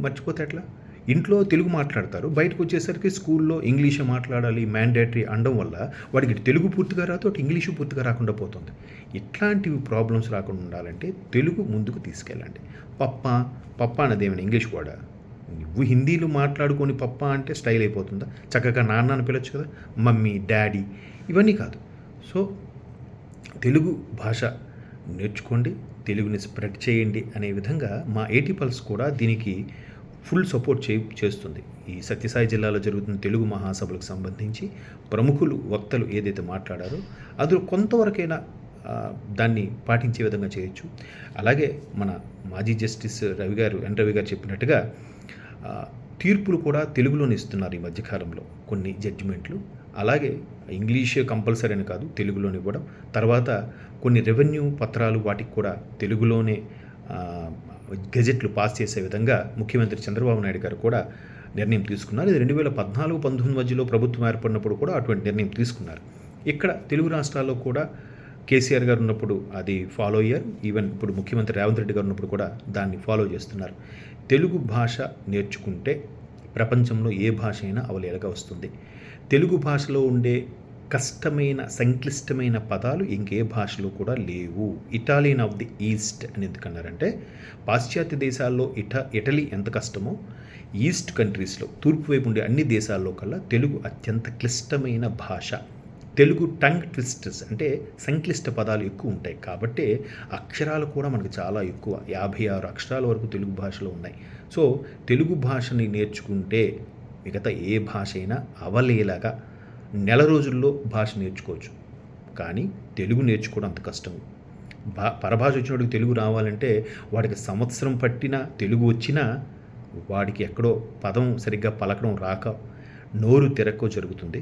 మర్చిపోతే ఎట్లా? ఇంట్లో తెలుగు మాట్లాడతారు. బయటకొచ్చేసరికి స్కూల్లో ఇంగ్లీషే మాట్లాడాలి మ్యాండేటరీ అనడం వల్ల వాడికి ఇటు తెలుగు పూర్తిగా రాదు, అటు ఇంగ్లీషు పూర్తిగా రాకుండా పోతుంది. ఇట్లాంటివి ప్రాబ్లమ్స్ రాకుండా ఉండాలంటే తెలుగు ముందుకు తీసుకెళ్ళండి. పప్పా, పప్పా అన్నదేమైనా ఇంగ్లీష్ వర్డా? నువ్వు హిందీలో మాట్లాడుకొని పప్పా అంటే స్టైల్ అయిపోతుందా? చక్కగా నాన్న అని పిలవచ్చు కదా, మమ్మీ, డాడీ, ఇవన్నీ కాదు. సో తెలుగు భాష నేర్చుకోండి, తెలుగుని స్ప్రెడ్ చేయండి అనే విధంగా మా ఏటీ పల్స్ కూడా దీనికి ఫుల్ సపోర్ట్ చేస్తుంది. ఈ సత్యసాయి జిల్లాలో జరుగుతున్న తెలుగు మహాసభలకు సంబంధించి ప్రముఖులు, వక్తలు ఏదైతే మాట్లాడారో అందులో కొంతవరకైనా దాన్ని పాటించే విధంగా చేయొచ్చు. అలాగే మన మాజీ జస్టిస్ ఎన్ రవి గారు చెప్పినట్టుగా తీర్పులు కూడా తెలుగులోనే ఇస్తున్నారు ఈ మధ్యకాలంలో కొన్ని జడ్జిమెంట్లు. అలాగే ఇంగ్లీష్ కంపల్సరీ అని కాదు, తెలుగులోనే ఇవ్వడం. తర్వాత కొన్ని రెవెన్యూ పత్రాలు వాటికి కూడా తెలుగులోనే గెజెట్లు పాస్ చేసే విధంగా ముఖ్యమంత్రి చంద్రబాబు నాయుడు గారు కూడా నిర్ణయం తీసుకున్నారు. ఇది 2014-19 మధ్యలో ప్రభుత్వం ఏర్పడినప్పుడు కూడా అటువంటి నిర్ణయం తీసుకున్నారు. ఇక్కడ తెలుగు రాష్ట్రాల్లో కూడా కేసీఆర్ గారు ఉన్నప్పుడు అది ఫాలో అయ్యారు. ఈవెన్ ఇప్పుడు ముఖ్యమంత్రి రేవంత్ రెడ్డి గారు ఉన్నప్పుడు కూడా దాన్ని ఫాలో చేస్తున్నారు. తెలుగు భాష నేర్చుకుంటే ప్రపంచంలో ఏ భాష అయినా అవలీలగా వస్తుంది. తెలుగు భాషలో ఉండే కష్టమైన, సంక్లిష్టమైన పదాలు ఇంకే భాషలో కూడా లేవు. ఇటాలియన్ ఆఫ్ ది ఈస్ట్ అని ఎందుకన్నారంటే, పాశ్చాత్య దేశాల్లో ఇటలీ ఎంత కష్టమో ఈస్ట్ కంట్రీస్లో, తూర్పు వైపు ఉండే అన్ని దేశాల్లో కల్లా తెలుగు అత్యంత క్లిష్టమైన భాష. తెలుగు టంగ్ ట్విస్టర్స్ అంటే సంక్లిష్ట పదాలు ఎక్కువ ఉంటాయి. కాబట్టి అక్షరాలు కూడా మనకు చాలా ఎక్కువ, 56 అక్షరాల వరకు తెలుగు భాషలో ఉన్నాయి. సో తెలుగు భాషని నేర్చుకుంటే మిగతా ఏ భాష అయినా అవలీలగా నెల రోజుల్లో భాష నేర్చుకోవచ్చు. కానీ తెలుగు నేర్చుకోవడం అంత కష్టం. పరభాష వచ్చినోడికి తెలుగు రావాలంటే వాడికి సంవత్సరం పట్టినా, తెలుగు వచ్చినా వాడికి ఎక్కడో పదం సరిగ్గా పలకడం రాక నోరు తిరక్కో జరుగుతుంది.